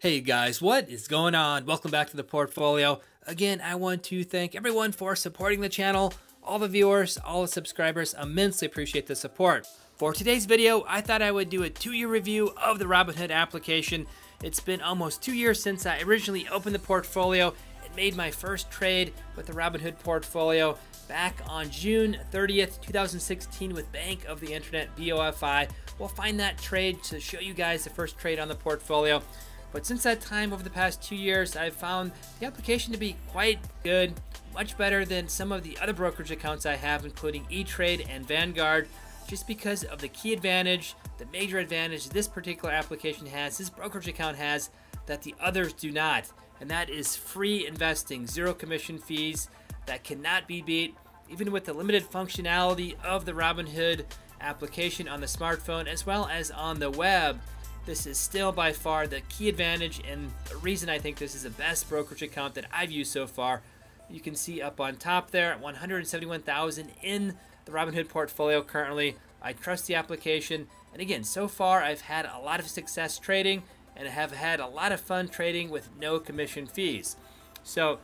Hey guys, what is going on? Welcome back to the portfolio. Again, I want to thank everyone for supporting the channel, all the viewers, all the subscribers. Immensely appreciate the support. For today's video, I thought I would do a 2-year review of the Robinhood application. It's been almost 2 years since I originally opened the portfolio and made my first trade with the Robinhood portfolio back on June 30th, 2016 with Bank of the Internet, BOFI. We'll find that trade to show you guys the first trade on the portfolio. But since that time, over the past 2 years, I've found the application to be quite good, much better than some of the other brokerage accounts I have, including E-Trade and Vanguard, just because of the key advantage, the major advantage this particular application has, this brokerage account has, that the others do not. And that is free investing, zero commission fees, that cannot be beat, even with the limited functionality of the Robinhood application on the smartphone as well as on the web. This is still by far the key advantage and the reason I think this is the best brokerage account that I've used so far. You can see up on top there, 171,000 in the Robinhood portfolio currently. I trust the application, and again, so far I've had a lot of success trading and have had a lot of fun trading with no commission fees. So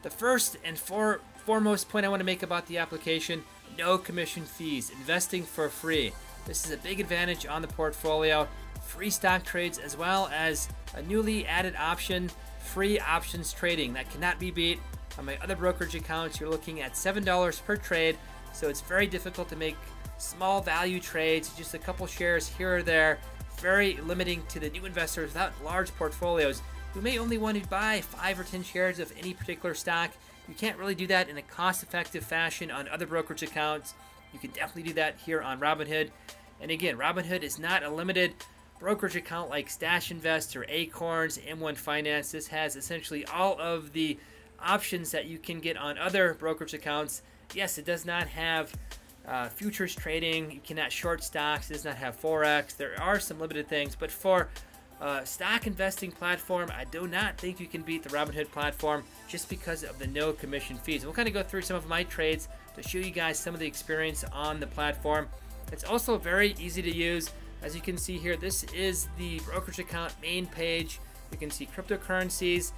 the first and foremost point I want to make about the application, no commission fees, investing for free. This is a big advantage on the portfolio. Free stock trades as well as a newly added option, free options trading that cannot be beat. On my other brokerage accounts, you're looking at $7 per trade, so it's very difficult to make small value trades, just a couple shares here or there, very limiting to the new investors without large portfolios who may only want to buy 5 or 10 shares of any particular stock. You can't really do that in a cost-effective fashion on other brokerage accounts. You can definitely do that here on Robinhood. And again, Robinhood is not a limited brokerage account like Stash Invest or Acorns, M1 Finance. This has essentially all of the options that you can get on other brokerage accounts. Yes, it does not have futures trading. You cannot short stocks. It does not have Forex. There are some limited things, but for stock investing platform, I do not think you can beat the Robinhood platform just because of the no commission fees. And we'll kind of go through some of my trades to show you guys some of the experience on the platform. It's also very easy to use. As you can see here, this is the brokerage account main page. You can see cryptocurrencies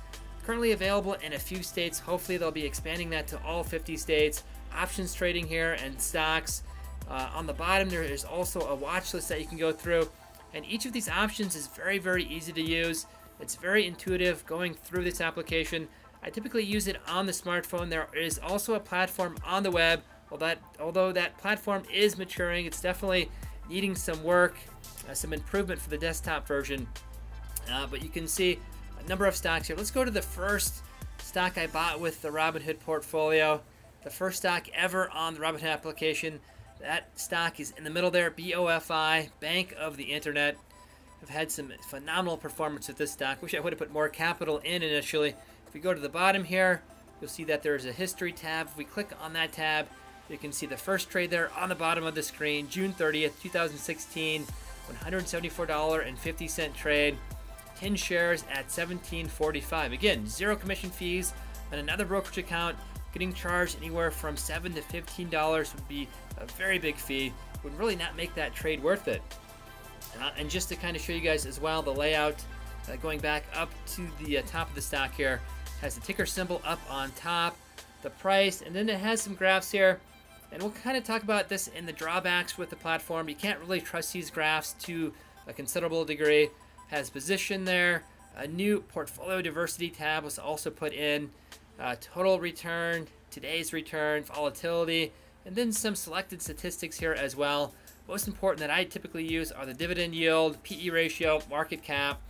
currently available in a few states. Hopefully they'll be expanding that to all 50 states. Options trading here and stocks. On the bottom there is also a watch list that you can go through. And each of these options is very, very easy to use. It's very intuitive going through this application. I typically use it on the smartphone. There is also a platform on the web. Although that platform is maturing, it's definitely needing some work, some improvement for the desktop version. But you can see a number of stocks here. Let's go to the first stock I bought with the Robinhood portfolio. The first stock ever on the Robinhood application. That stock is in the middle there, BOFI, Bank of the Internet. I've had some phenomenal performance with this stock. Wish I would have put more capital in initially. If we go to the bottom here, you'll see that there's a history tab. If we click on that tab, you can see the first trade there on the bottom of the screen, June 30th, 2016, $174.50 trade, 10 shares at $17.45. Again, zero commission fees on another brokerage account. Getting charged anywhere from $7 to $15 would be a very big fee. Would really not make that trade worth it. And just to kind of show you guys as well, the layout, going back up to the top of the stock here, has the ticker symbol up on top, the price, and then it has some graphs here. And we'll kind of talk about this in the drawbacks with the platform. You can't really trust these graphs to a considerable degree. Has position there. A new portfolio diversity tab was also put in. Total return, today's return, volatility, and then some selected statistics here as well. Most important that I typically use are the dividend yield, PE ratio, market cap,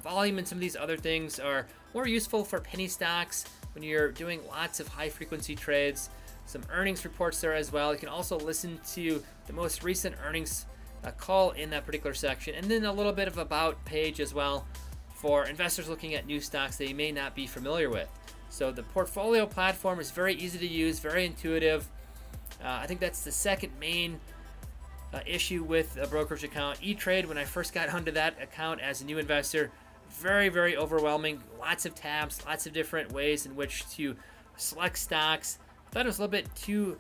volume, and some of these other things are more useful for penny stocks when you're doing lots of high frequency trades. Some earnings reports there as well. You can also listen to the most recent earnings call in that particular section, and then a little bit of about page as well for investors looking at new stocks they may not be familiar with. So the portfolio platform is very easy to use, very intuitive. I think that's the second main issue with a brokerage account. E-Trade, when I first got onto that account as a new investor, very, very overwhelming. Lots of tabs, lots of different ways in which to select stocks. I thought it was a little bit too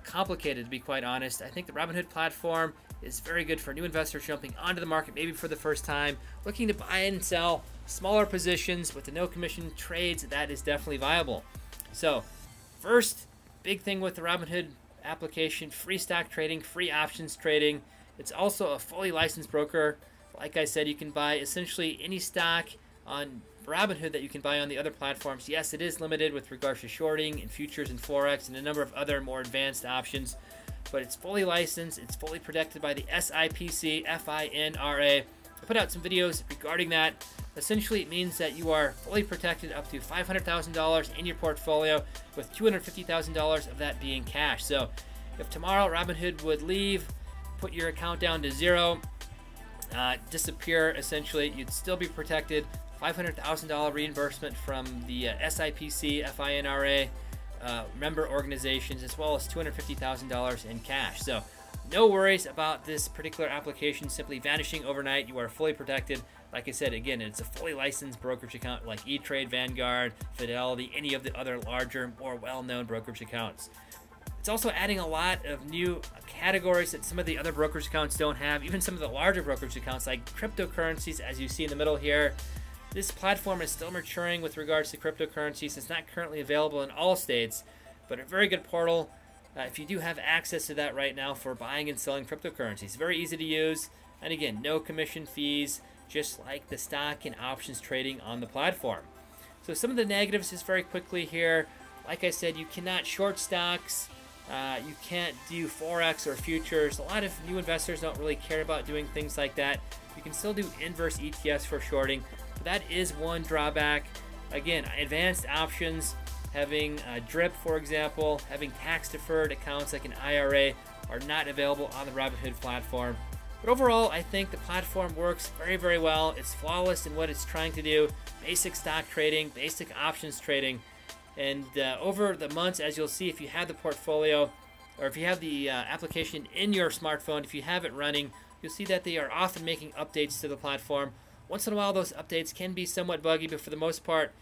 complicated, to be quite honest. I think the Robinhood platform is very good for new investors jumping onto the market maybe for the first time, looking to buy and sell smaller positions with the no commission trades. That is definitely viable. So first big thing with the Robinhood application: free stock trading, free options trading. It's also a fully licensed broker. Like I said, you can buy essentially any stock on Robinhood that you can buy on the other platforms. Yes, it is limited with regards to shorting and futures and Forex and a number of other more advanced options, but it's fully licensed. It's fully protected by the SIPC FINRA. I put out some videos regarding that. Essentially, it means that you are fully protected up to $500,000 in your portfolio, with $250,000 of that being cash. So if tomorrow Robinhood would leave, put your account down to zero, disappear, essentially, you'd still be protected. $500,000 reimbursement from the SIPC FINRA member organizations, as well as $250,000 in cash. So no worries about this particular application simply vanishing overnight. You are fully protected. Like I said, again, it's a fully licensed brokerage account like E-Trade, Vanguard, Fidelity, any of the other larger, more well-known brokerage accounts. It's also adding a lot of new categories that some of the other brokerage accounts don't have. Even some of the larger brokerage accounts like cryptocurrencies, as you see in the middle here. This platform is still maturing with regards to cryptocurrencies. It's not currently available in all states, but a very good portal if you do have access to that right now for buying and selling cryptocurrencies. Very easy to use, and again, no commission fees, just like the stock and options trading on the platform. So some of the negatives just very quickly here. Like I said, you cannot short stocks. You can't do Forex or futures. A lot of new investors don't really care about doing things like that. You can still do inverse ETFs for shorting. But that is one drawback. Again, advanced options, having DRIP, for example, having tax-deferred accounts like an IRA are not available on the Robinhood platform. But overall, I think the platform works very, very well. It's flawless in what it's trying to do. Basic stock trading, basic options trading. And over the months, as you'll see, if you have the portfolio, or if you have the application in your smartphone, if you have it running, you'll see that they are often making updates to the platform. Once in a while, those updates can be somewhat buggy, but for the most part,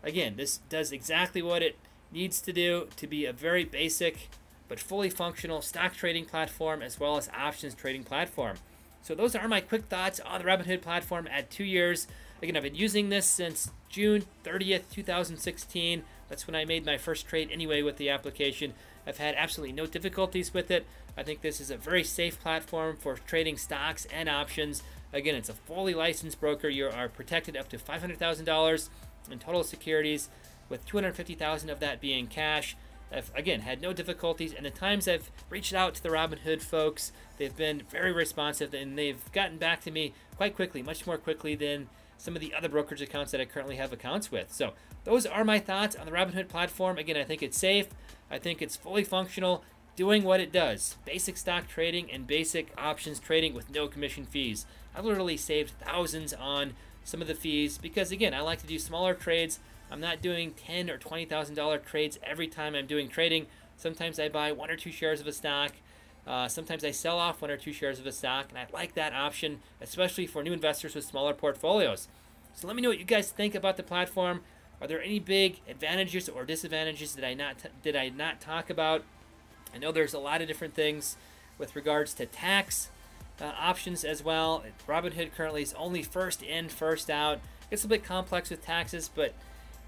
again, this does exactly what it needs to do to be a very basic but fully functional stock trading platform as well as options trading platform. So those are my quick thoughts on the Robinhood platform at 2 years. Again, I've been using this since June 30th, 2016. That's when I made my first trade anyway with the application. I've had absolutely no difficulties with it. I think this is a very safe platform for trading stocks and options. Again, it's a fully licensed broker. You are protected up to $500,000 in total securities, with $250,000 of that being cash. I've, again, had no difficulties, and the times I've reached out to the Robinhood folks, they've been very responsive, and they've gotten back to me quite quickly, much more quickly than some of the other brokerage accounts that I currently have accounts with. So those are my thoughts on the Robinhood platform. Again, I think it's safe. I think it's fully functional, doing what it does. Basic stock trading and basic options trading with no commission fees. I've literally saved thousands on some of the fees because, again, I like to do smaller trades. I'm not doing $10,000 or $20,000 trades every time I'm doing trading. Sometimes I buy 1 or 2 shares of a stock. Sometimes I sell off 1 or 2 shares of a stock, and I like that option, especially for new investors with smaller portfolios. So let me know what you guys think about the platform. Are there any big advantages or disadvantages that did I not talk about? I know there's a lot of different things with regards to tax options as well. Robinhood currently is only first in, first out. It's a bit complex with taxes, but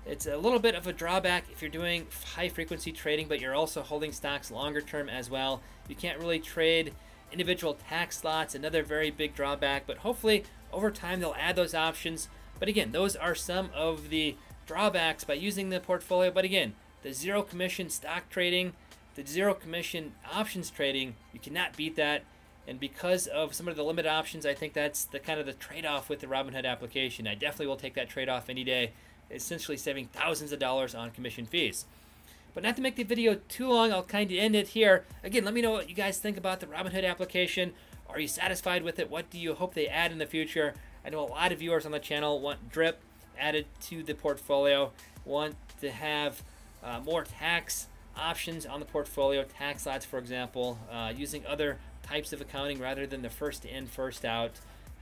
it's a little bit of a drawback if you're doing high frequency trading, but you're also holding stocks longer term as well. You can't really trade individual tax slots, another very big drawback, but hopefully over time they'll add those options. But again, those are some of the drawbacks by using the portfolio. But again, the zero commission stock trading, the zero commission options trading, you cannot beat that. And because of some of the limited options, I think that's the kind of the trade-off with the Robinhood application. I definitely will take that trade-off any day, essentially saving thousands of dollars on commission fees. But not to make the video too long, I'll kind of end it here. Again, let me know what you guys think about the Robinhood application. Are you satisfied with it? What do you hope they add in the future? I know a lot of viewers on the channel want DRIP added to the portfolio, want to have more tax options on the portfolio, tax lots, for example, using other types of accounting rather than the first in, first out.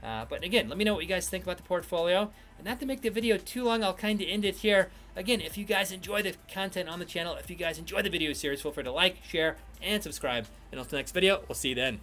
But again, let me know what you guys think about the portfolio. And not to make the video too long, I'll kind of end it here. Again, if you guys enjoy the content on the channel, if you guys enjoy the video series, feel free to like, share, and subscribe. And until the next video, we'll see you then.